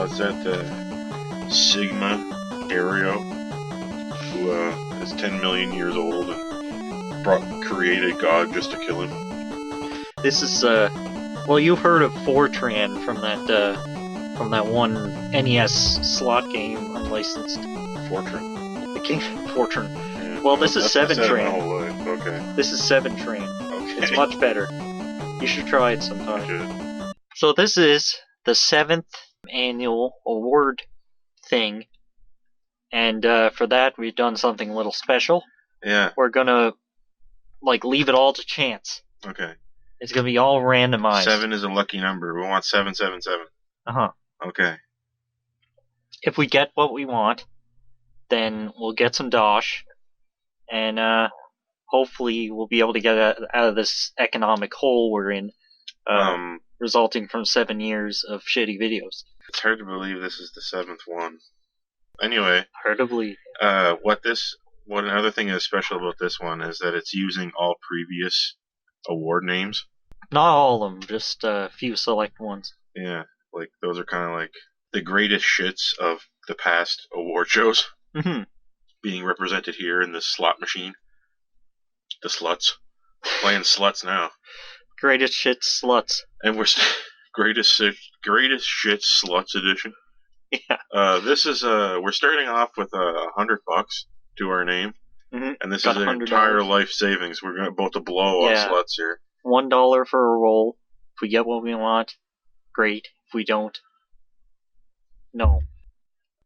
it's that Sigma Aereo, who is 10 million years old and created God just to kill him. This is, well, you've heard of Fortran from that one NES slot game, unlicensed. Fortran? The King Fortran. Yeah. Well, this is Seven Train. Train. My whole life. Okay. This is Seven Train. Okay. It's much better. You should try it sometime. Okay. So this is the 7th annual award thing, and for that we've done something a little special. Yeah. We're gonna leave it all to chance. Okay. It's gonna be all randomized. 7 is a lucky number. We want 777. Uh-huh. Okay. If we get what we want, then we'll get some dosh, and hopefully we'll be able to get out of this economic hole we're in, resulting from 7 years of shitty videos. It's hard to believe this is the 7th one. Anyway, Hard to believe. What another thing is special about this one is that it's using all previous award names. Not all of them, just a few select ones. Yeah, those are kind of like the greatest shits of the past award shows being represented here in this slot machine. The sluts. Playing sluts now. Greatest shit sluts. And we're greatest shit sluts edition. Yeah. This is we're starting off with $100 to our name, and this is an entire life savings. We're about to blow on sluts here. $1 for a roll. If we get what we want, great. If we don't, no.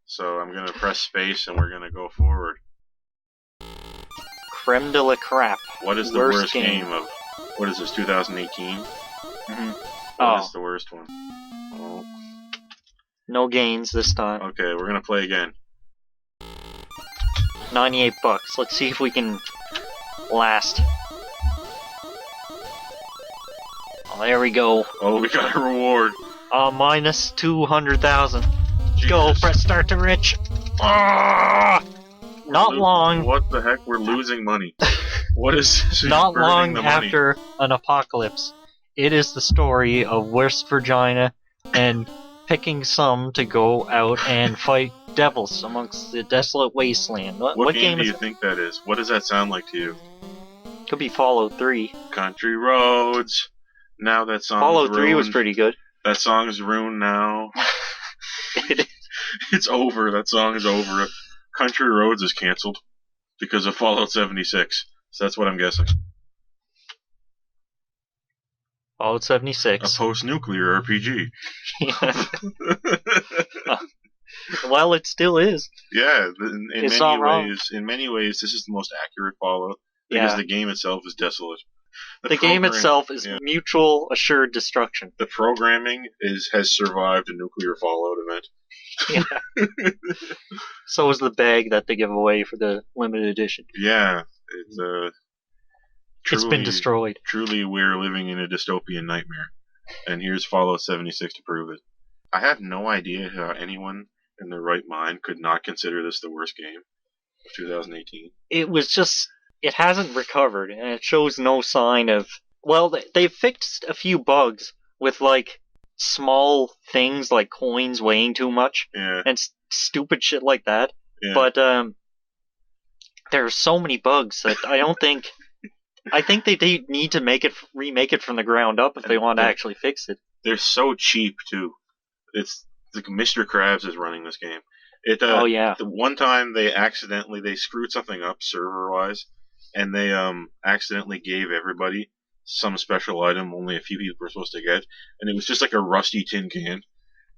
So I'm gonna press space, and we're gonna go forward. Creme de la crap. What is the worst game of? What is this? 2018. What is the worst one? Oh. No gains this time. Okay, we're gonna play again. $98. Let's see if we can last. Oh, there we go. Oh, we got a reward. Minus 200,000. Go, press start to rich. Not long. What the heck? We're losing money. What is this? Not long after an apocalypse. It is the story of West Virginia and picking some to go out and fight devils amongst the desolate wasteland. What game do you think that is? What does that sound like to you? Could be Fallout 3. Country Roads. Now that song's Fallout 3 ruined. was pretty good. That song's ruined now. It's over. That song is over. Country Roads is cancelled because of Fallout 76. So that's what I'm guessing. Fallout 76. A post-nuclear RPG. Yeah. Well, it still is. Yeah, in many ways, this is the most accurate Fallout because the game itself is desolate. The game itself is mutual assured destruction. The programming has survived a nuclear Fallout event. Yeah. So is the bag that they give away for the limited edition. Yeah, it's been destroyed. Truly, we're living in a dystopian nightmare, and here's Fallout 76 to prove it. I have no idea how anyone in their right mind could not consider this the worst game of 2018. It was just... It hasn't recovered, and it shows no sign of... Well, they've fixed a few bugs with, small things like coins weighing too much, and stupid shit like that. Yeah. But, there are so many bugs that I don't think... I think they need to remake it from the ground up if they want to actually fix it. They're so cheap, too. It's like Mr. Krabs is running this game. Oh, yeah. The one time they screwed something up server-wise, and they accidentally gave everybody some special item only a few people were supposed to get, and it was just like a rusty tin can.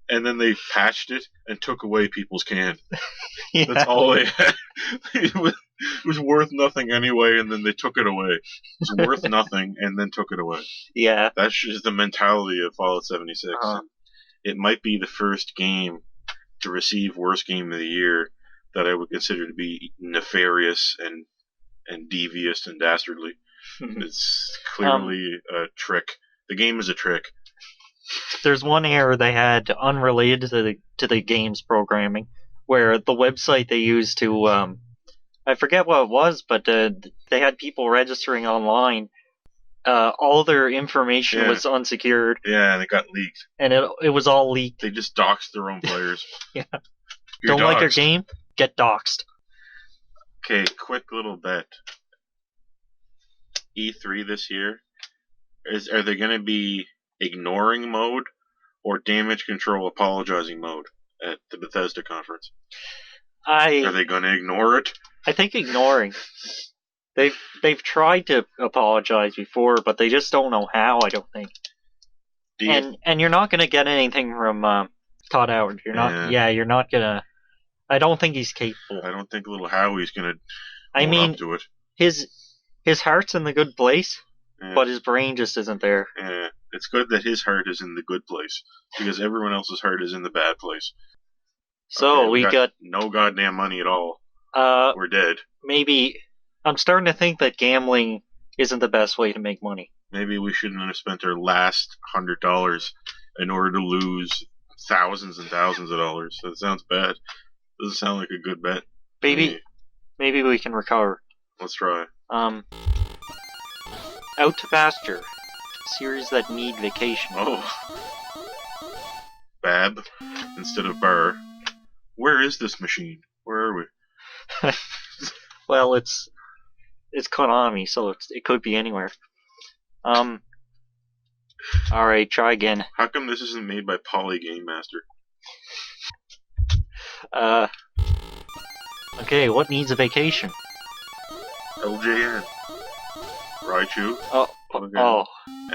And then they patched it and took away people's can. Yeah. That's all they had. It was worth nothing anyway, and then they took it away. It was worth nothing, and then took it away. Yeah. That's just the mentality of Fallout 76. It might be the first game to receive Worst Game of the Year that I would consider to be nefarious and devious and dastardly. It's clearly a trick. The game is a trick. There's one error they had unrelated to the game's programming, where the website they used to, I forget what it was, but they had people registering online all their information was unsecured. Yeah, and it got leaked. And it was all leaked. They just doxed their own players. Yeah. You're Don't like your game? Get doxed. Okay, quick little bet. E3 this year, are they going to be ignoring mode or damage control apologizing mode at the Bethesda conference? Are they going to ignore it? I think ignoring. They've tried to apologize before, but they just don't know how. I don't think. And you're not gonna get anything from Todd Howard. You're not. Yeah, you're not gonna. I don't think he's capable. I don't think little Howie's gonna. Up to it. His heart's in the good place, but his brain just isn't there. Yeah, it's good that his heart is in the good place because everyone else's heart is in the bad place. So we got no goddamn money at all. We're dead. Maybe I'm starting to think that gambling isn't the best way to make money. Maybe we shouldn't have spent our last $100 in order to lose thousands and thousands of dollars. That sounds bad. Doesn't sound like a good bet. Maybe we can recover. Let's try. Out to Pasture. Series that need vacation. Oh. Bab instead of Burr. Where is this machine? Where are we? Well, it's Konami, so it could be anywhere. Alright, try again. How come this isn't made by Poly Game Master? Okay, what needs a vacation? LJN. Raichu? Oh,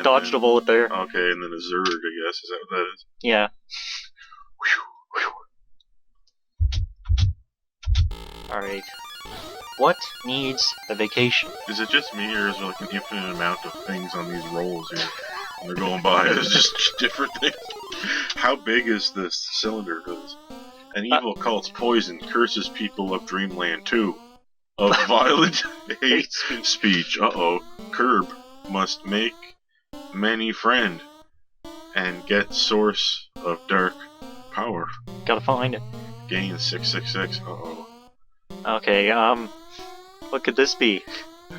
dodged a bullet there. Okay, and then a Zerg, I guess. Is that what that is? Yeah. Alright. What needs a vacation? Is it just me, or is there like an infinite amount of things on these rolls here? And they're going by. It's just different things. How big is this cylinder? An evil cult's poison curses people of Dreamland 2. Of violent hate speech. Uh-oh. Curb must make many friend and get source of dark power. Gotta find it. Gain 666. Uh-oh. Okay, what could this be?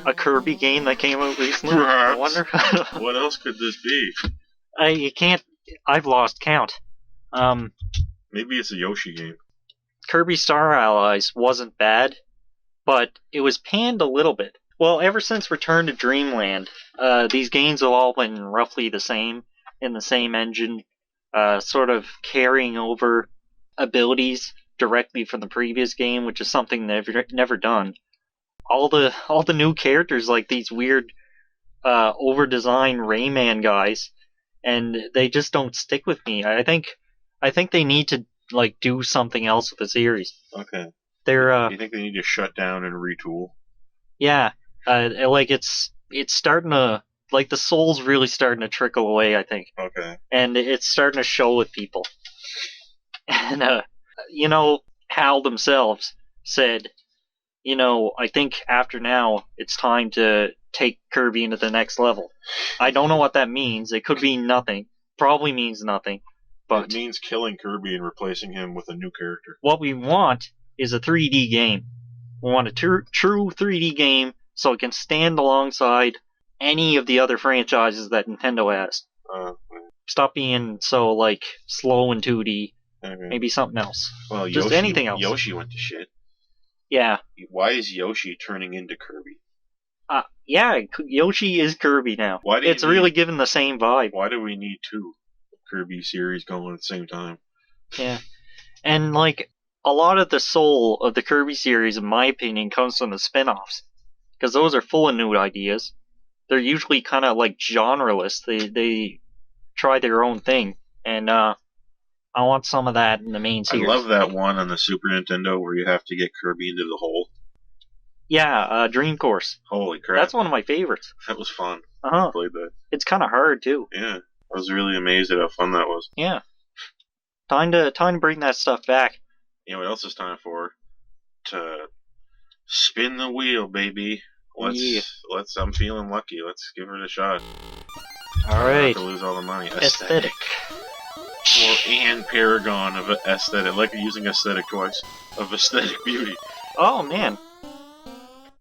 A Kirby game that came out recently? Perhaps. I wonder. What else could this be? You can't. I've lost count. Maybe it's a Yoshi game. Kirby Star Allies wasn't bad, but it was panned a little bit. Well, ever since Return to Dreamland, these games have all been roughly the same, in the same engine, sort of carrying over abilities directly from the previous game, which is something they've never done. All the new characters, like these weird, over-designed Rayman guys, and they just don't stick with me. I think they need to do something else with the series. Okay. You think they need to shut down and retool? Yeah. It's starting to, the soul's really starting to trickle away, I think. Okay. And it's starting to show with people. And, HAL themselves said, I think after now, it's time to take Kirby into the next level. I don't know what that means. It could mean nothing. Probably means nothing. But it means killing Kirby and replacing him with a new character. What we want is a 3D game. We want a true 3D game so it can stand alongside any of the other franchises that Nintendo has. Stop being so, slow in 2D. Okay. Maybe something else. Well, just anything else. Yoshi went to shit. Yeah. Why is Yoshi turning into Kirby? Yeah, Yoshi is Kirby now. It's really given the same vibe. Why do we need two Kirby series going at the same time? Yeah. And, a lot of the soul of the Kirby series, in my opinion, comes from the spin-offs. Because those are full of new ideas. They're usually kind of, genreless. They try their own thing. And, I want some of that in the main series. I love that one on the Super Nintendo where you have to get Kirby into the hole. Yeah, Dream Course. Holy crap. That's one of my favorites. That was fun. Uh-huh. I played that. It's kind of hard, too. Yeah. I was really amazed at how fun that was. Yeah. Time to bring that stuff back. You know what else it's time for? To spin the wheel, baby. I'm feeling lucky. Let's give it a shot. Alright. To lose all the money. Aesthetic. Or Anne Paragon of aesthetic. I like using aesthetic twice. Of aesthetic beauty. Oh, man.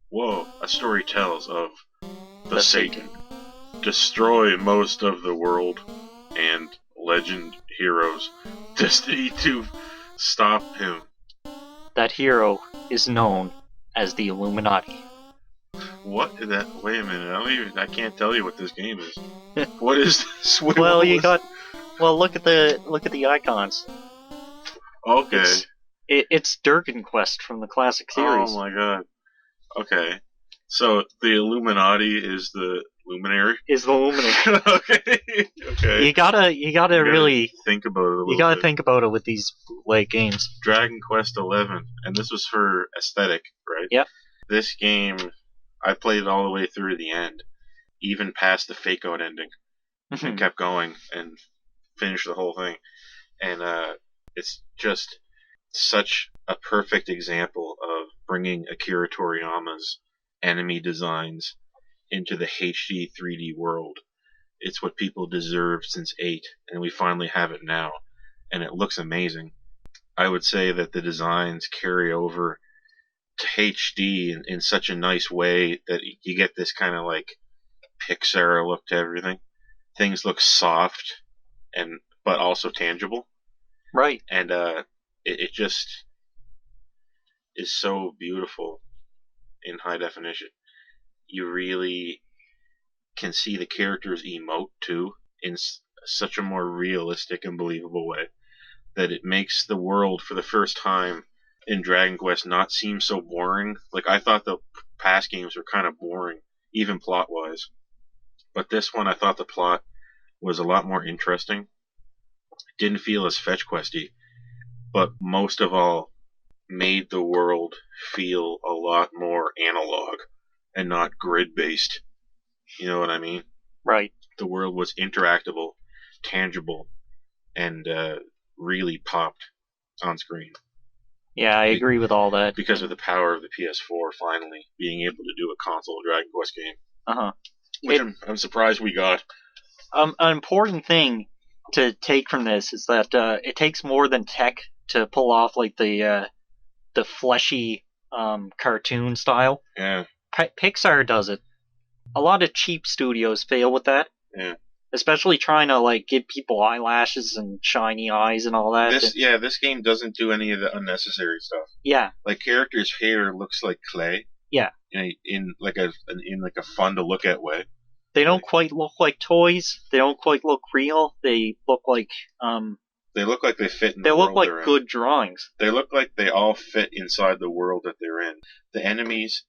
Whoa. A story tells of the Satan. destroy most of the world and legend heroes. Destiny to stop him. That hero is known as the Illuminati. What is that? Wait a minute. I can't tell you what this game is. What is this? Well, look at the icons. Okay. It's Durgan Quest from the classic series. Oh my god. Okay. So the Illuminati is the luminary? Is the luminary. Okay. You gotta really think about it a little You gotta bit. think about it with these late games. Dragon Quest XI, and this was for aesthetic, right? Yep. This game, I played it all the way through the end, even past the fake out ending, and kept going and finished the whole thing. And it's just such a perfect example of bringing Akira Toriyama's enemy designs into the HD 3D world. It's what people deserved since 8, and we finally have it now, and it looks amazing. I would say that the designs carry over to HD in such a nice way that you get this kind of like Pixar look to everything. Things look soft but also tangible. Right. And it just is so beautiful in high definition. You really can see the characters emote too in such a more realistic and believable way that it makes the world for the first time in Dragon Quest not seem so boring. Like, I thought the past games were kind of boring, even plot wise, but this one I thought the plot was a lot more interesting. It didn't feel as fetch questy, but most of all made the world feel a lot more analog and not grid based. You know what I mean? Right. The world was interactable, tangible, and really popped on screen. Yeah, I agree with all that. Because of the power of the PS4 finally being able to do a console Dragon Quest game. Uh-huh. Which I'm surprised we got. An important thing to take from this is that it takes more than tech to pull off like the fleshy cartoon style. Yeah. Pixar does it. A lot of cheap studios fail with that. Yeah. Especially trying to like give people eyelashes and shiny eyes and all that. This game doesn't do any of the unnecessary stuff. Yeah. Like, characters' hair looks like clay. Yeah. In a fun to look at way. They don't quite look like toys. They don't quite look real. They look like They look like they fit in the world. They look like good drawings. They look like they all fit inside the world that they're in. The enemies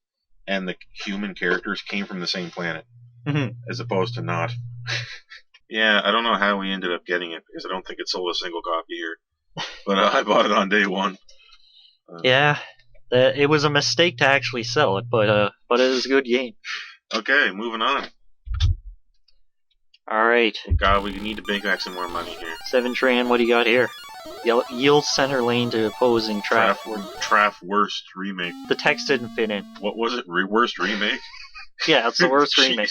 and the human characters came from the same planet, as opposed to not. Yeah, I don't know how we ended up getting it, because I don't think it sold a single copy here. But I bought it on day one. Yeah, it was a mistake to actually sell it, but it is a good game. Okay, moving on. Alright. God, we need to bank back some more money here. 7 Tran, what do you got here? Yield center lane to opposing trap. Worst remake. The text didn't fit in. What was it? Worst remake? Yeah, it's the worst remake.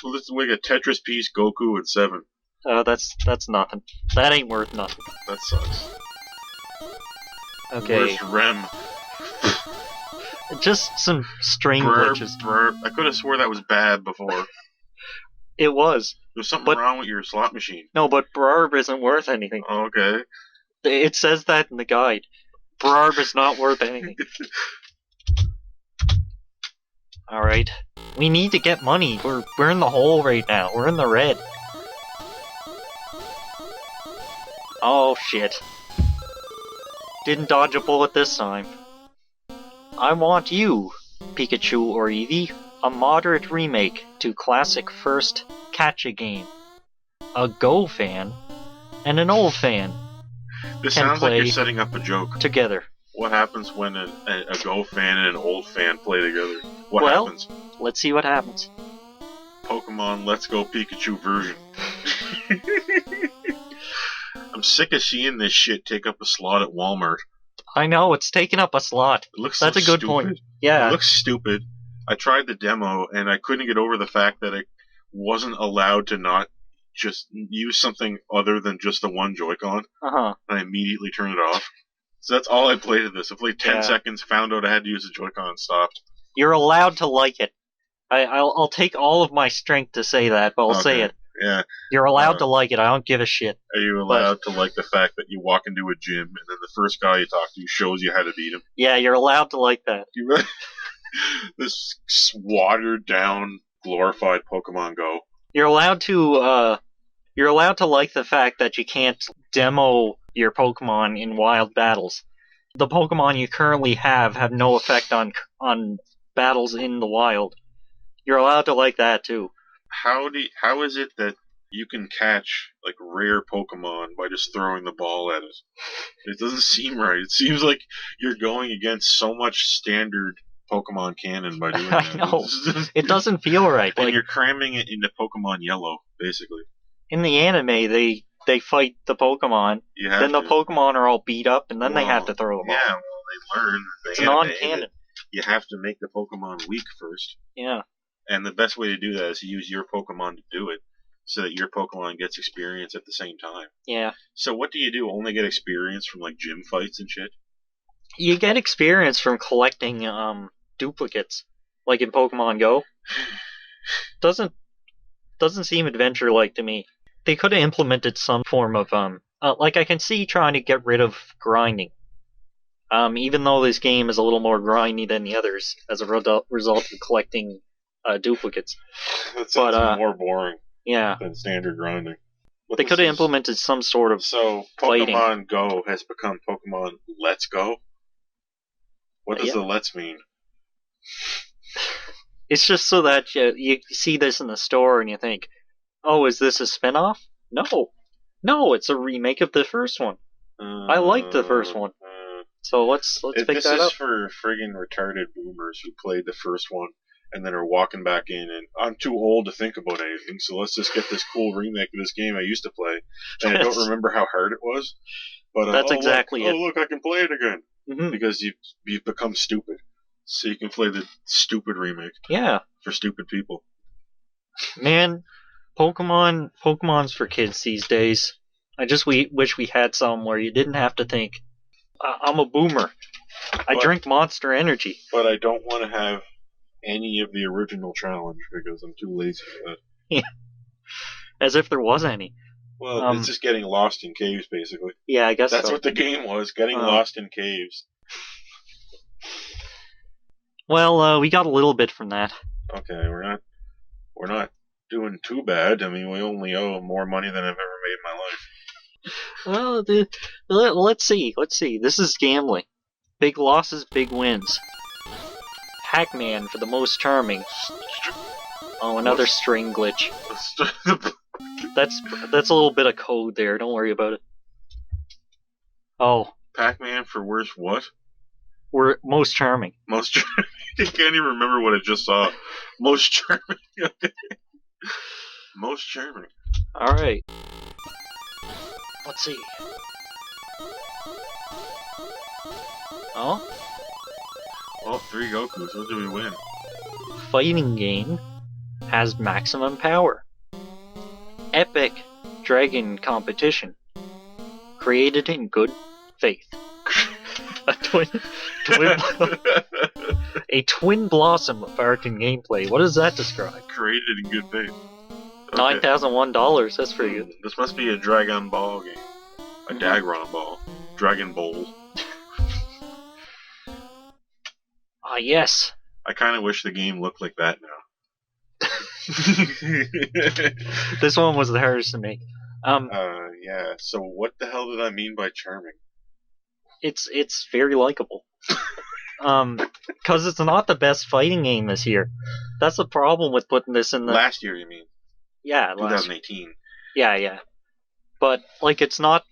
Well, let's make a Tetris piece, Goku, and 7. That's nothing. That ain't worth nothing. That sucks. Okay. Worst Rem. Just some string glitches. I could have swore that was bad before. It was. There's something wrong with your slot machine. No, but Brarb isn't worth anything. Okay. It says that in the guide. Brarb is not worth anything. Alright. We need to get money. We're in the hole right now. We're in the red. Oh shit. Didn't dodge a bullet this time. I want you, Pikachu or Eevee. A moderate remake to classic first Catcha game. A Go fan and an old fan This can sounds like play you're setting up a joke. together. What happens when a Go fan and an old fan play together? What happens? Let's see what happens. Pokemon Let's Go Pikachu version. I'm sick of seeing this shit take up a slot at Walmart. I know, it's taking up a slot. It looks That's so a good stupid. point. Yeah. It looks stupid. I tried the demo, and I couldn't get over the fact that I wasn't allowed to not just use something other than just the one Joy-Con. Uh-huh. And I immediately turned it off. So that's all I played of this. I played 10 seconds, found out I had to use the Joy-Con, and stopped. You're allowed to like it. I'll take all of my strength to say that, but I'll say it. Yeah. You're allowed to like it. I don't give a shit. Are you allowed to like the fact that you walk into a gym and then the first guy you talk to shows you how to beat him? Yeah, you're allowed to like that. This watered down, glorified Pokemon Go. You're allowed to like the fact that you can't demo your Pokemon in wild battles. The Pokemon you currently have no effect on battles in the wild. You're allowed to like that too. How is it that you can catch like rare Pokemon by just throwing the ball at it? It doesn't seem right. It seems like you're going against so much standard Pokemon canon by doing that. I know. It doesn't feel right. And you're cramming it into Pokemon Yellow, basically. In the anime, they fight the Pokemon, then the Pokemon are all beat up, and then they have to throw them Yeah, well, they learn. It's non-canon. You have to make the Pokemon weak first. Yeah. And the best way to do that is to use your Pokemon to do it, so that your Pokemon gets experience at the same time. Yeah. So what do you do? Only get experience from like gym fights and shit? You get experience from collecting duplicates, like in Pokemon Go. Doesn't seem adventure-like to me. They could have implemented some form of like I can see trying to get rid of grinding. Even though this game is a little more grindy than the others as a result of collecting duplicates. That sounds more boring. Yeah. Than standard grinding. They could have implemented some sort of So fighting. Pokemon Go has become Pokemon Let's Go? What does the Let's mean? It's just so that you see this in the store and you think, oh, is this a spin-off? No, it's a remake of the first one. I liked the first one. So let's pick that up. This is for friggin' retarded boomers who played the first one and then are walking back in and I'm too old to think about anything, so let's just get this cool remake of this game I used to play. And I don't remember how hard it was. But that's exactly it. Oh, look, I can play it again. Mm-hmm. Because you've become stupid. So you can play the stupid remake. Yeah. For stupid people. Man, Pokemon's for kids these days. I just wish we had some where you didn't have to think, I'm a boomer. I drink Monster Energy. But I don't want to have any of the original challenge because I'm too lazy for that. Yeah. As if there was any. Well, it's just getting lost in caves, basically. Yeah, I guess that's what the game was, getting lost in caves. Well, we got a little bit from that. Okay, we're not doing too bad. I mean, we only owe more money than I've ever made in my life. Well, let's see. This is gambling. Big losses, big wins. Pac-Man for the most charming. Oh, another string glitch. That's a little bit of code there. Don't worry about it. Oh. Pac-Man for worst what? We're most charming. Most charming. I can't even remember what I just saw. Most charming. Most charming. Alright. Let's see. Oh? Oh, 3 Gokus. What do we win? Fighting game has maximum power. Epic Dragon Competition. Created in good faith. A twin blossom of art and gameplay. What does that describe? Created in good faith. Okay. $9,001. That's pretty good. This must be a Dragon Ball game. A Dagron Ball. Dragon Bowl. Ah, yes. I kind of wish the game looked like that now. This one was the hardest to make. Yeah. So what the hell did I mean by charming? It's very likable. Because it's not the best fighting game this year. That's the problem with putting this in the... Last year, you mean? Yeah, 2018. Yeah. But, like, it's not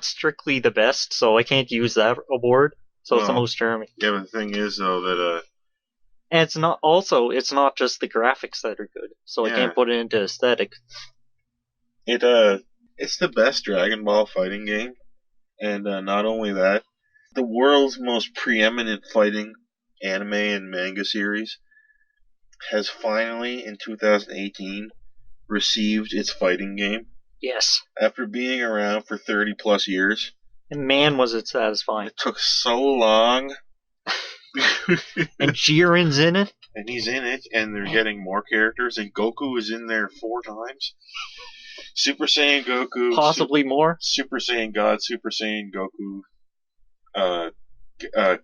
strictly the best, so I can't use that award. So it's the most charming. Yeah, but the thing is, though, that... And it's not just the graphics that are good, so I can't put it into aesthetic. It's the best Dragon Ball fighting game, and not only that, the world's most preeminent fighting anime and manga series has finally, in 2018, received its fighting game. Yes. After being around for 30 plus years. And man, was it satisfying. It took so long And Jiren's in it. And he's in it, and they're getting more characters, and Goku is in there 4 times. Super Saiyan Goku. Possibly more. Super Saiyan God, Super Saiyan Goku,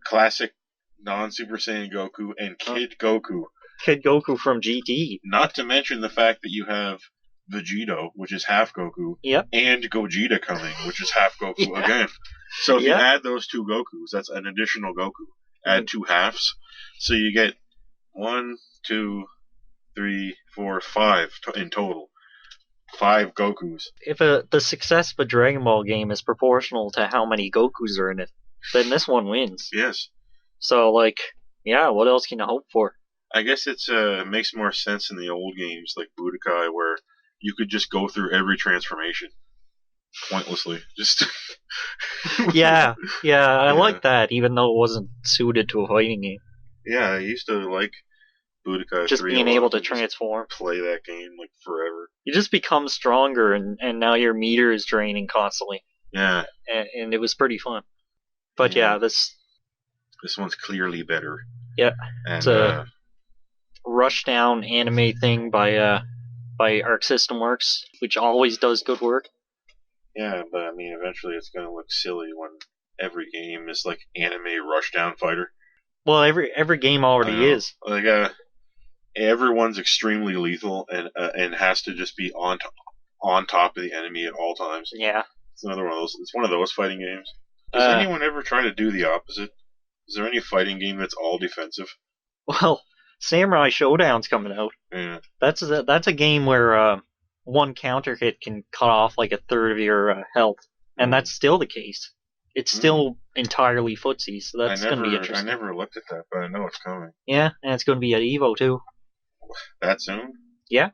classic non-Super Saiyan Goku, and Kid Goku. Kid Goku from GT. Not to mention the fact that you have Vegito, which is half Goku, and Gogeta coming, which is half Goku again. So if you add those 2 Gokus, that's an additional Goku. Add 2 halves, so you get 1, 2, 3, 4, 5 in total. 5 Gokus. If the success of a Dragon Ball game is proportional to how many Gokus are in it, then this one wins. Yes. So, like, yeah, what else can you hope for? I guess it makes more sense in the old games, like Budokai, where you could just go through every transformation pointlessly. Just yeah, I like that, even though it wasn't suited to a fighting game. Yeah, I used to like Budokai just 3 being able to transform. Play that game like forever. You just become stronger, and now your meter is draining constantly. Yeah. And it was pretty fun. But yeah, this one's clearly better. Yeah. And, it's a rush-down anime thing by Arc System Works, which always does good work. Yeah, but I mean, eventually it's going to look silly when every game is like anime rush-down fighter. Well, every game already is. Like, everyone's extremely lethal and has to just be on top of the enemy at all times. Yeah. It's another one of those. It's one of those fighting games. Does anyone ever try to do the opposite? Is there any fighting game that's all defensive? Well, Samurai Showdown's coming out. Yeah. That's a game where one counter hit can cut off like a third of your health, and that's still the case. It's still entirely footsie, so that's going to be interesting. I never looked at that, but I know it's coming. Yeah, and it's going to be at EVO too. That soon? Yeah,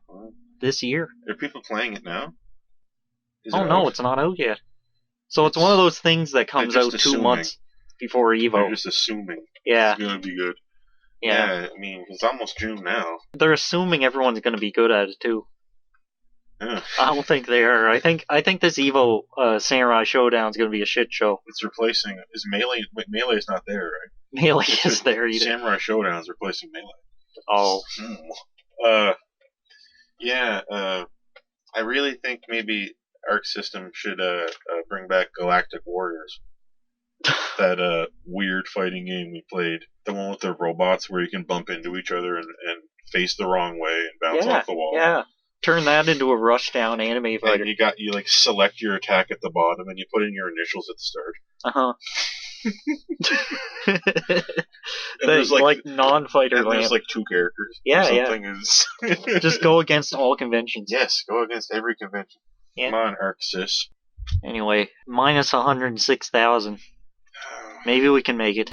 this year. Are people playing it now? No, it's not out yet. So it's one of those things that comes out 2 months before EVO. They're just assuming it's going to be good. Yeah, I mean, it's almost June now. They're assuming everyone's going to be good at it too. Yeah. I don't think they are. I think this EVO Samurai Showdown is going to be a shit show. It's replacing. Is Melee? Melee's not there, right? Melee is there either. Samurai Showdown is replacing Melee. Oh. I really think maybe Arc System should bring back Galactic Warriors. That weird fighting game we played. The one with the robots where you can bump into each other and face the wrong way and bounce off the wall. Yeah. Turn that into a rush-down anime fighter. And you like select your attack at the bottom and you put in your initials at the start. There's like non-fighter. And there's like 2 characters. Is... Just go against all conventions. Yes, go against every convention. Yeah. Come on, Arc Sys. Anyway, minus 106,000. Maybe we can make it.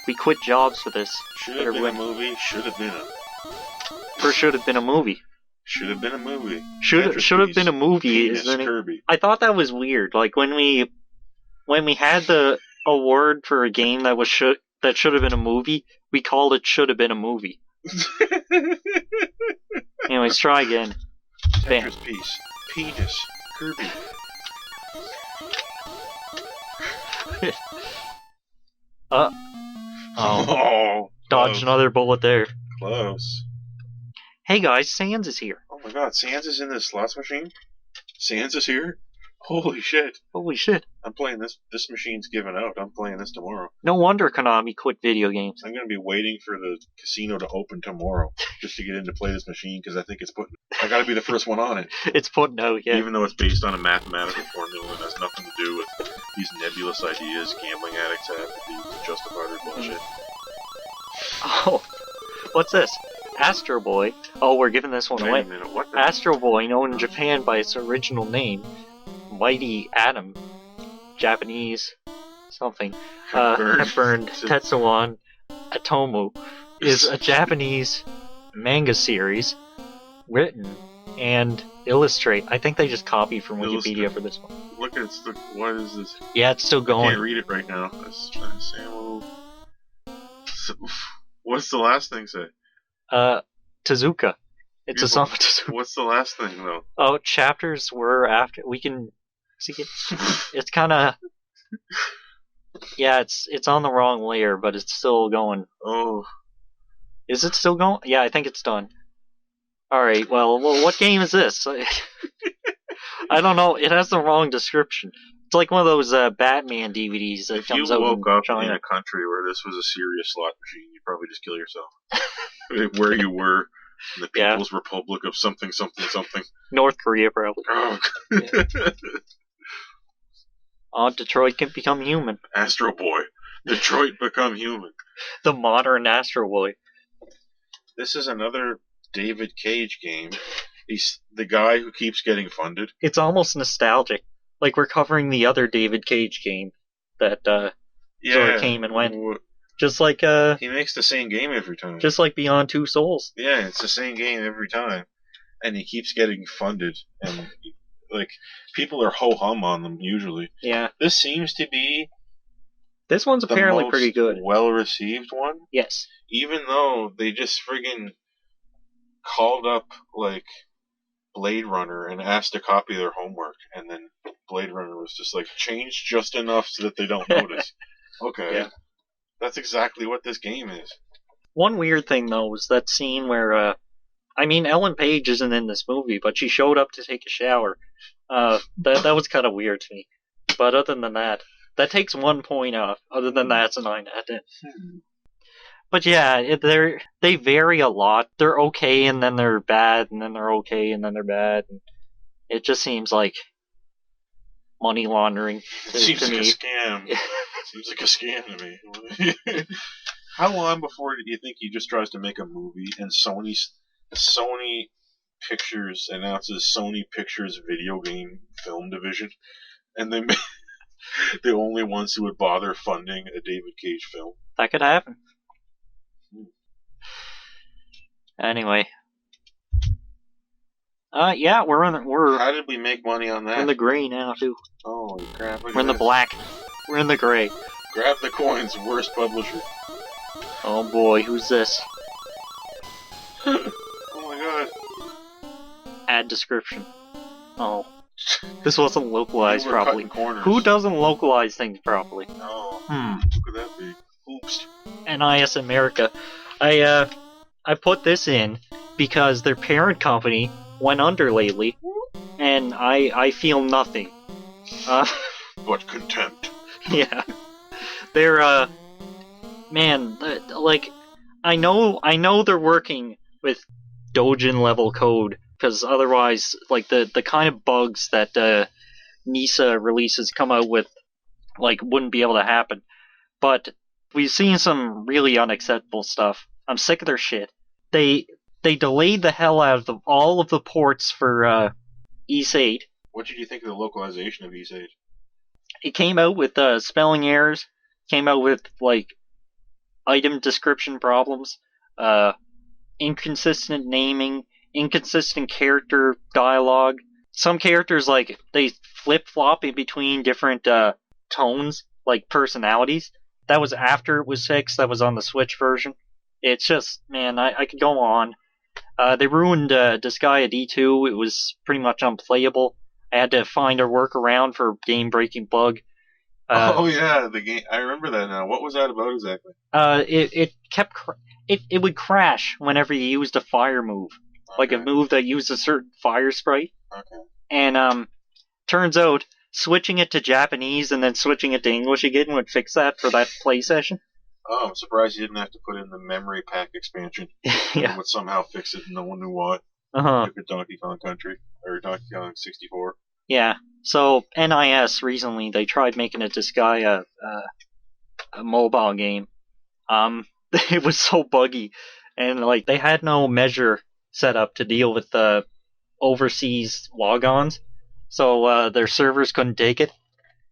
We quit jobs for this. Should have been a movie. Should have been a. Should have been a movie. Should have been a movie. Should have been a movie. Kirby. I thought that was weird. Like when we had the award for a game that should have been a movie, we called it should have been a movie. Anyways, try again. Tetris piece. Penis. Kirby. Dodged another bullet there. Close. Hey guys, Sans is here. Oh my god, Sans is in the slots machine? Sans is here? Holy shit. Holy shit. I'm playing this. This machine's given out. I'm playing this tomorrow. No wonder Konami quit video games. I'm going to be waiting for the casino to open tomorrow just to get in to play this machine because I think I got to be the first one on it. It's putting out, yeah. Even though it's based on a mathematical formula and has nothing to do with these nebulous ideas gambling addicts have to justify their bullshit. Oh, what's this? Astro Boy. Oh, we're giving this one away. Wait a minute, what the... Astro Boy, known in Japan by its original name, Mighty Atom, Japanese, something, Hepburn Tetsuwan Atomu, is a Japanese manga series written and illustrate. I think they just copied from Wikipedia for this one. Look at it. What is this? Yeah, it's still going. I can't read it right now. What's the last thing say? Tezuka. It's a song of Tezuka. What's the last thing, though? Oh, chapters were after. We can see it. It's kind of. Yeah, it's on the wrong layer, but it's still going. Oh. Is it still going? Yeah, I think it's done. Alright, well, what game is this? I don't know, it has the wrong description. It's like one of those Batman DVDs that If you comes out woke in up in China. a country where this was a serious slot machine, you'd probably just kill yourself. Where you were in the People's Republic of something, something, something. North Korea, probably. Oh. Detroit can become human. Astro Boy. Detroit become human. The modern Astro Boy. This is another David Cage game. He's the guy who keeps getting funded. It's almost nostalgic. Like we're covering the other David Cage game that sort of came and went. Just like he makes the same game every time. Just like Beyond Two Souls. Yeah, it's the same game every time. And he keeps getting funded, and like people are ho hum on them usually. Yeah. This seems to be this one's apparently pretty good. Well received one. Yes. Even though they just friggin' called up like Blade Runner and asked to copy their homework, and then Blade Runner was just like changed just enough so that they don't notice. Okay. Yeah. That's exactly what this game is. One weird thing though was that scene where Ellen Page isn't in this movie, but she showed up to take a shower. That was kind of weird to me. But other than that takes 1 point off. Other than that, it's a 9 out of 10. But yeah, they vary a lot. They're okay, and then they're bad, and then they're okay, and then they're bad. And it just seems like money laundering. Seems like a scam. Seems like a scam to me. How long before do you think he just tries to make a movie and Sony Pictures announces Sony Pictures video game film division, and they the only ones who would bother funding a David Cage film? That could happen. Anyway. Yeah, we're. How did we make money on that? We're in the gray now too. Holy crap! We're in the black. We're in the gray. Grab the coins, worst publisher. Oh boy, who's this? Oh my god. Add description. Oh. This wasn't localized properly. Corners. Who doesn't localize things properly? No. Who could that be? Oops. NIS America. I put this in because their parent company went under lately, and I feel nothing. But contempt. Yeah. They're, man, like, I know they're working with Dojin level code, because otherwise, like, the kind of bugs that NISA releases come out with, like, wouldn't be able to happen. But we've seen some really unacceptable stuff. I'm sick of their shit. They delayed the hell out of all of the ports for Ys 8. What did you think of the localization of Ys 8? It came out with spelling errors, came out with, like, item description problems, inconsistent naming, inconsistent character dialogue. Some characters, like, they flip-flop in between different tones, like personalities. That was after it was fixed. That was on the Switch version. It's just, man, I could go on. They ruined Disgaea D2. It was pretty much unplayable. I had to find a workaround for a game-breaking bug. Oh yeah, the game. I remember that now. What was that about exactly? It kept it would crash whenever you used a fire move, like a move that used a certain fire sprite. Okay. And turns out switching it to Japanese and then switching it to English again would fix that for that play session. Oh, I'm surprised you didn't have to put in the memory pack expansion. Yeah. It would somehow fix it and no one knew why. Look at Donkey Kong Country, or Donkey Kong 64. Yeah, so NIS recently, they tried making a Disgaea a mobile game. It was so buggy, and like they had no measure set up to deal with the overseas logons, so their servers couldn't take it.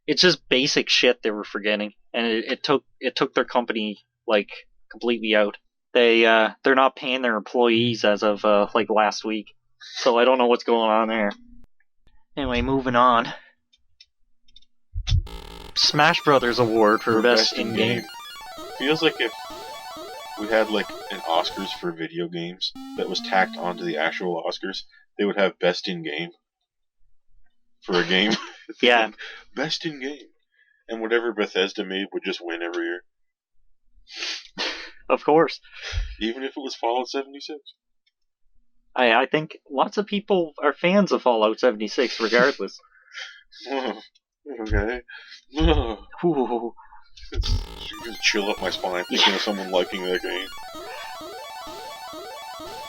It's just basic shit they were forgetting, and it took their company like completely out. They're not paying their employees as of like last week, so I don't know what's going on there. Anyway, moving on. Smash Brothers Award for best in-game. Feels like if we had like an Oscars for video games that was tacked onto the actual Oscars, they would have best in-game for a game. Yeah. Best in-game. And whatever Bethesda made would just win every year. Of course. Even if it was Fallout 76. I think lots of people are fans of Fallout 76 regardless. Okay. Ooh. Just chill up my spine thinking of someone liking that game.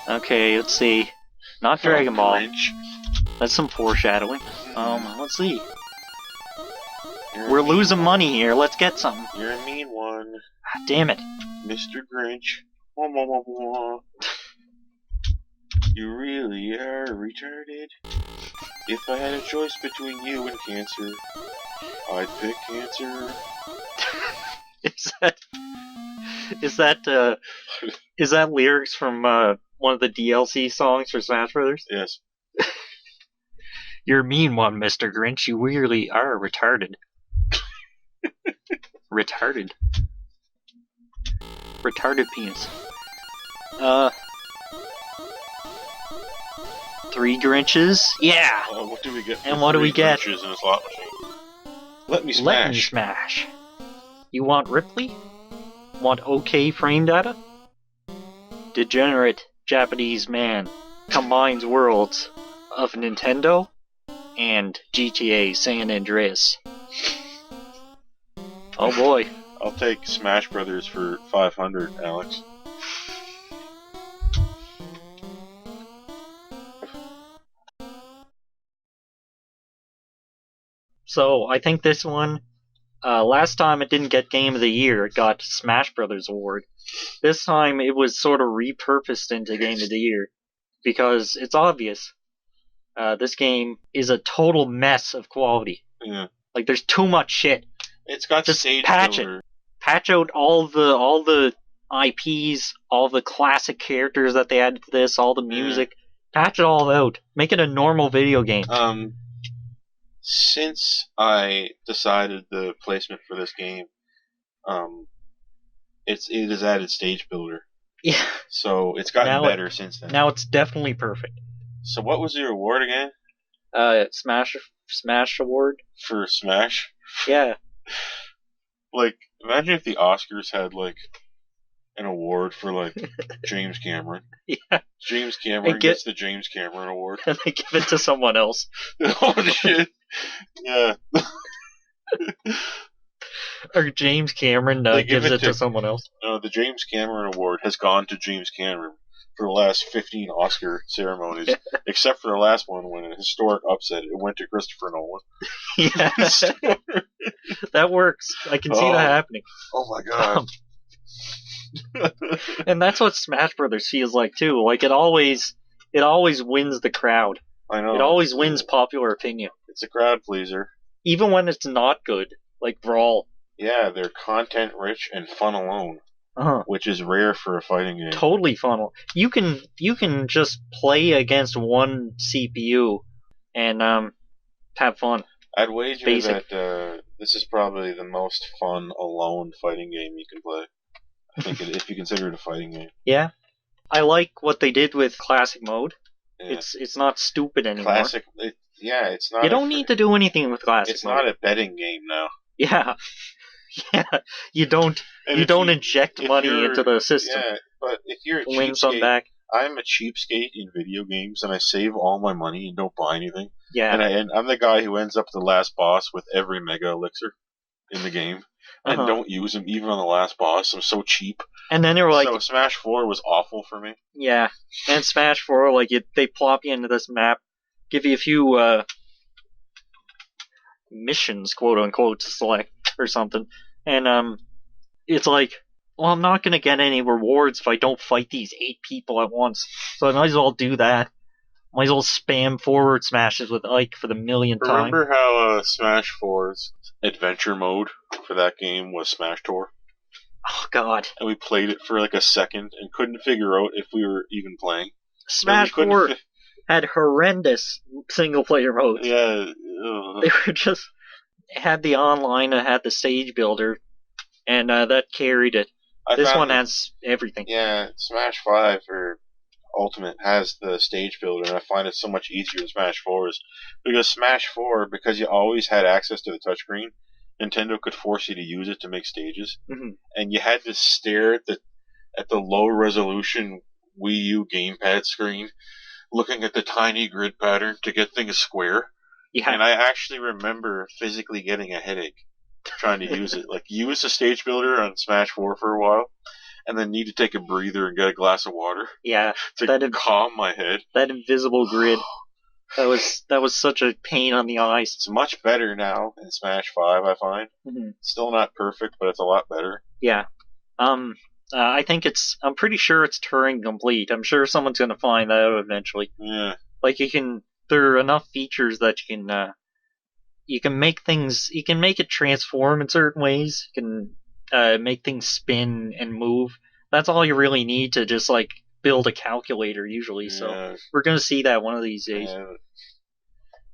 Okay, let's see. Not Dragon Ball. Grinch. That's some foreshadowing. Let's see. We're losing money here. Let's get something. You're a mean one. Ah, damn it. Mr. Grinch. Wah, wah, wah, wah. You really are retarded. If I had a choice between you and cancer, I'd pick cancer. Is that lyrics from one of the DLC songs for Smash Brothers? Yes. You're a mean one, Mr. Grinch. You really are retarded. Retarded. Retarded penis. 3 Grinches? Yeah! What do we get? And what do we get? Grinches in a slot machine? Let me smash. Let me smash. You want Ripley? Want OK frame data? Degenerate Japanese man combines worlds of Nintendo and GTA San Andreas. Oh boy. I'll take Smash Brothers for 500, Alex. So, I think this one, last time it didn't get Game of the Year, it got Smash Brothers Award. This time it was sort of repurposed into Game of the Year, because it's obvious. This game is a total mess of quality. Yeah. Like, there's too much shit. It's got just stage patch builder. it. Patch out all the IPs, all the classic characters that they added to this, all the music. Patch it all out. Make it a normal video game. Since I decided the placement for this game, it has added stage builder. Yeah. So it's gotten better since then. Now it's definitely perfect. So what was your award again? Smash Award. For Smash? Yeah. Like, imagine if the Oscars had, like, an award for, like, James Cameron. Yeah. James Cameron gets the James Cameron Award. And they give it to someone else. Oh, shit. Yeah. Or James Cameron gives it to someone else. No, the James Cameron Award has gone to James Cameron for the last 15 Oscar ceremonies, except for the last one when a historic upset, it went to Christopher Nolan. Yeah. That works. I can see that happening. Oh my god. And that's what Smash Brothers feels like too. Like it always wins the crowd. I know. It always wins popular opinion. It's a crowd pleaser. Even when it's not good, like Brawl. Yeah, they're content rich and fun alone. Which is rare for a fighting game. Totally fun. You can just play against one CPU and have fun. I'd wager that this is probably the most fun alone fighting game you can play. I think if you consider it a fighting game. Yeah, I like what they did with classic mode. Yeah. It's not stupid anymore. Classic, it's not. You don't need to do anything with classic. It's mode. not a betting game now. Yeah, yeah. You don't inject money into the system. Yeah, but if you're a to win some back. I'm a cheapskate in video games, and I save all my money and don't buy anything. Yeah, and I'm the guy who ends up the last boss with every mega elixir in the game. And don't use them even on the last boss. I'm so cheap. And then they're like, so Smash 4 was awful for me. Yeah, and Smash 4, like they plop you into this map, give you a few missions, quote unquote, to select or something, and it's like, well, I'm not gonna get any rewards if I don't fight these 8 people at once, so I might as well do that. Might as well spam forward smashes with Ike for the millionth time. Remember how Smash 4's adventure mode for that game was Smash Tour? Oh, God. And we played it for like a second and couldn't figure out if we were even playing. Smash 4 had horrendous single-player modes. Yeah. They were just... had the online, and had the stage builder, and that carried it. This one has everything. Yeah, Smash 5 or Ultimate has the stage builder, and I find it so much easier than Smash 4's. Because Smash 4, because you always had access to the touchscreen, Nintendo could force you to use it to make stages, Mm-hmm. and you had to stare at the low resolution Wii U gamepad screen, looking at the tiny grid pattern to get things square. Yeah. And I actually remember physically getting a headache trying to use it. Like, use the stage builder on Smash 4 for a while, and then need to take a breather and get a glass of water. Yeah. To calm my head. That invisible grid. That was such a pain on the eyes. It's much better now in Smash 5, I find. Mm-hmm. Still not perfect, but it's a lot better. Yeah. I think I'm pretty sure it's Turing complete. I'm sure someone's gonna find that out eventually. Yeah. Like, there are enough features that you can make it transform in certain ways. You can make things spin and move. That's all you really need to just, like, build a calculator usually. Yeah. So we're gonna see that one of these days.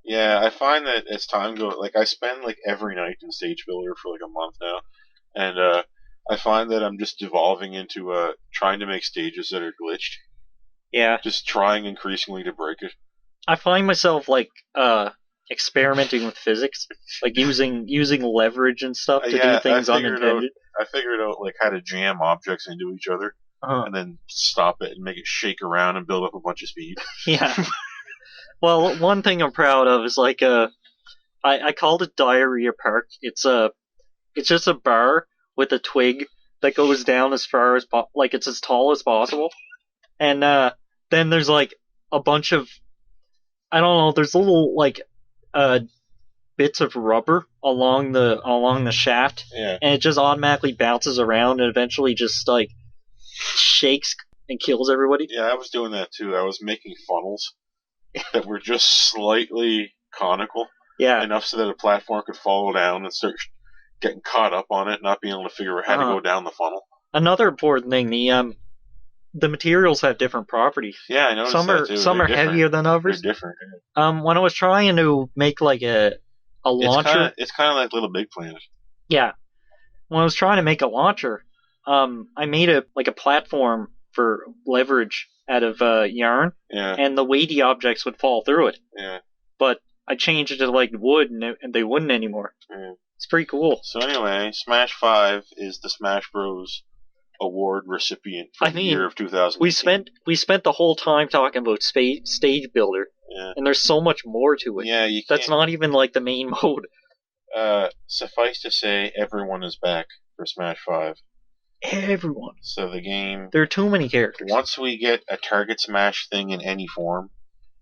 Yeah, I find that as time goes, like, I spend like every night in Stage Builder for like a month now, and I find that I'm just devolving into trying to make stages that are glitched. Yeah. Just trying increasingly to break it. I find myself, like, experimenting with physics, like using leverage and stuff to do things unintended. I figured out like how to jam objects into each other, and then stop it and make it shake around and build up a bunch of speed. Yeah. Well, one thing I'm proud of is, like, I called it Diarrhea Park. It's just a bar with a twig that goes down as far as like, it's as tall as possible, and then there's like a bunch of, I don't know, there's little, like, bits of rubber along the shaft, yeah, and it just automatically bounces around and eventually just, like, shakes and kills everybody. Yeah, I was doing that too. I was making funnels that were just slightly conical, enough so that a platform could fall down and start getting caught up on it, not being able to figure out how to go down the funnel. Another important thing, the materials have different properties. Yeah, I noticed that too. Some are heavier than others. They're different. When I was trying to make, like, a launcher, it's kind of like Little Big Planet. Yeah, when I was trying to make a launcher, I made a platform for leverage out of yarn, and the weighty objects would fall through it. Yeah, but I changed it to, like, wood, and they wouldn't anymore. It's pretty cool. So anyway, Smash 5 is the Smash Bros. Award recipient for the year of 2000. We spent the whole time talking about Stage Builder, and there's so much more to it. Yeah, that's not even, like, the main mode. Suffice to say, everyone is back for Smash 5. Everyone. So the game... There are too many characters. Once we get a target smash thing in any form,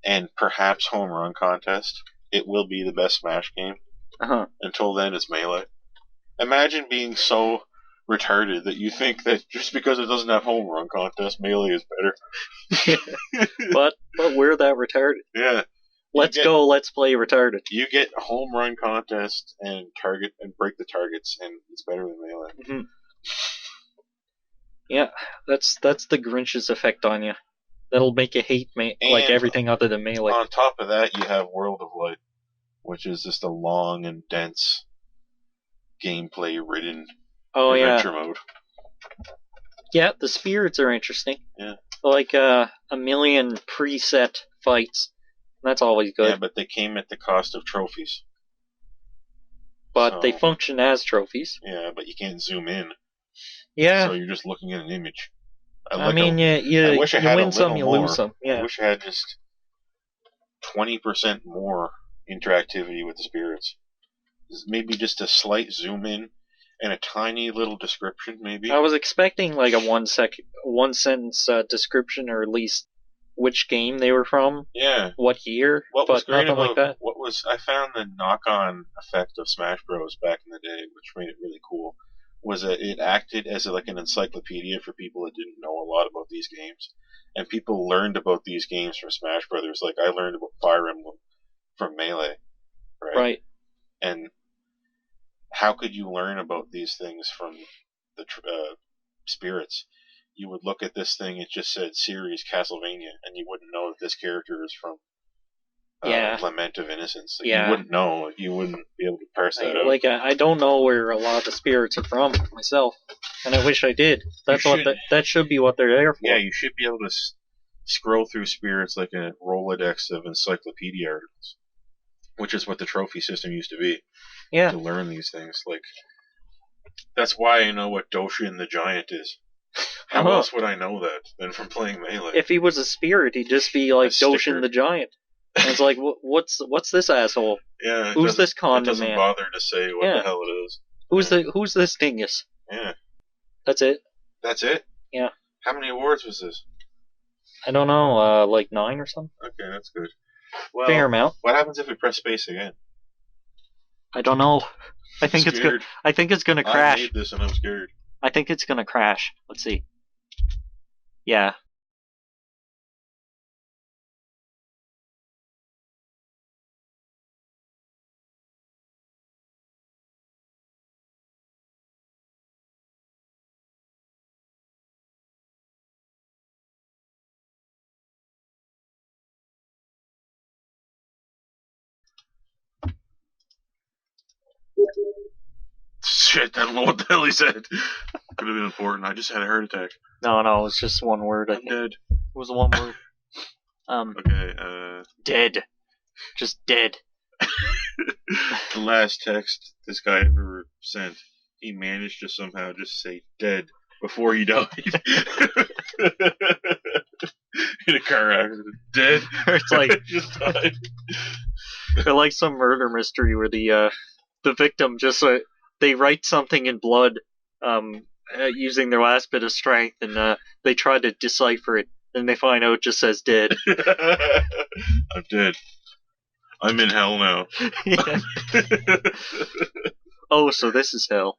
and perhaps home run contest, it will be the best Smash game. Until then, it's Melee. Imagine being so retarded that you think that just because it doesn't have home run contest, Melee is better. but we're that retarded. Yeah. Let's play retarded. You get a home run contest and target and break the targets, and it's better than Melee. Mm-hmm. Yeah, that's the Grinch's effect on you. That'll make you hate like everything other than Melee. On top of that, you have World of Light, which is just a long and dense gameplay-ridden adventure mode. Yeah, the spirits are interesting. Yeah. Like a million preset fights. That's always good. Yeah, but they came at the cost of trophies. But they function as trophies. Yeah, but you can't zoom in. Yeah. So you're just looking at an image. You win some, you lose some. Yeah. I wish I had just 20% more interactivity with the spirits. Maybe just a slight zoom in and a tiny little description, maybe. I was expecting like a one sentence description, or at least which game they were from. Yeah. What year? What was great about like that. I found the knock-on effect of Smash Bros. Back in the day, which made it really cool, was that it acted as like an encyclopedia for people that didn't know a lot about these games, and people learned about these games from Smash Brothers. Like I learned about Fire Emblem from Melee, right? And how could you learn about these things from the spirits? You would look at this thing; it just said series Castlevania, and you wouldn't know that this character is from Lament of Innocence. Like, you wouldn't know. You wouldn't be able to parse that out. Like I don't know where a lot of the spirits are from myself, and I wish I did. That should be what they're there for. Yeah, you should be able to scroll through spirits like a Rolodex of encyclopedia articles. which is what the trophy system used to be. Yeah. To learn these things, that's why I know what Doshin the Giant is. How else would I know that than from playing Melee? If he was a spirit, he'd just be like Doshin the Giant. And it's like, what's this asshole? Yeah. Who's this condom man? It doesn't man? bother to say what the hell it is. Who's this dingus? Yeah. That's it. That's it? Yeah. How many awards was this? I don't know, like 9 or something. Okay, that's good. Well, fair amount. What happens if we press space again? I don't know. I think it's gonna crash. I made this and I'm scared. I think it's gonna crash. Let's see. Yeah. Shit, I don't know what the hell he said. Could have been important. I just had a heart attack. No, it was just one word. I'm dead. It was one word. Okay, Dead. Just dead. The last text this guy ever sent, he managed to somehow just say dead before he died. In a car accident. Dead. It's like just died. Or like some murder mystery where the victim just they write something in blood using their last bit of strength, and they try to decipher it, and they find out it just says dead. I'm dead. I'm in hell now. Yeah. Oh, so this is hell.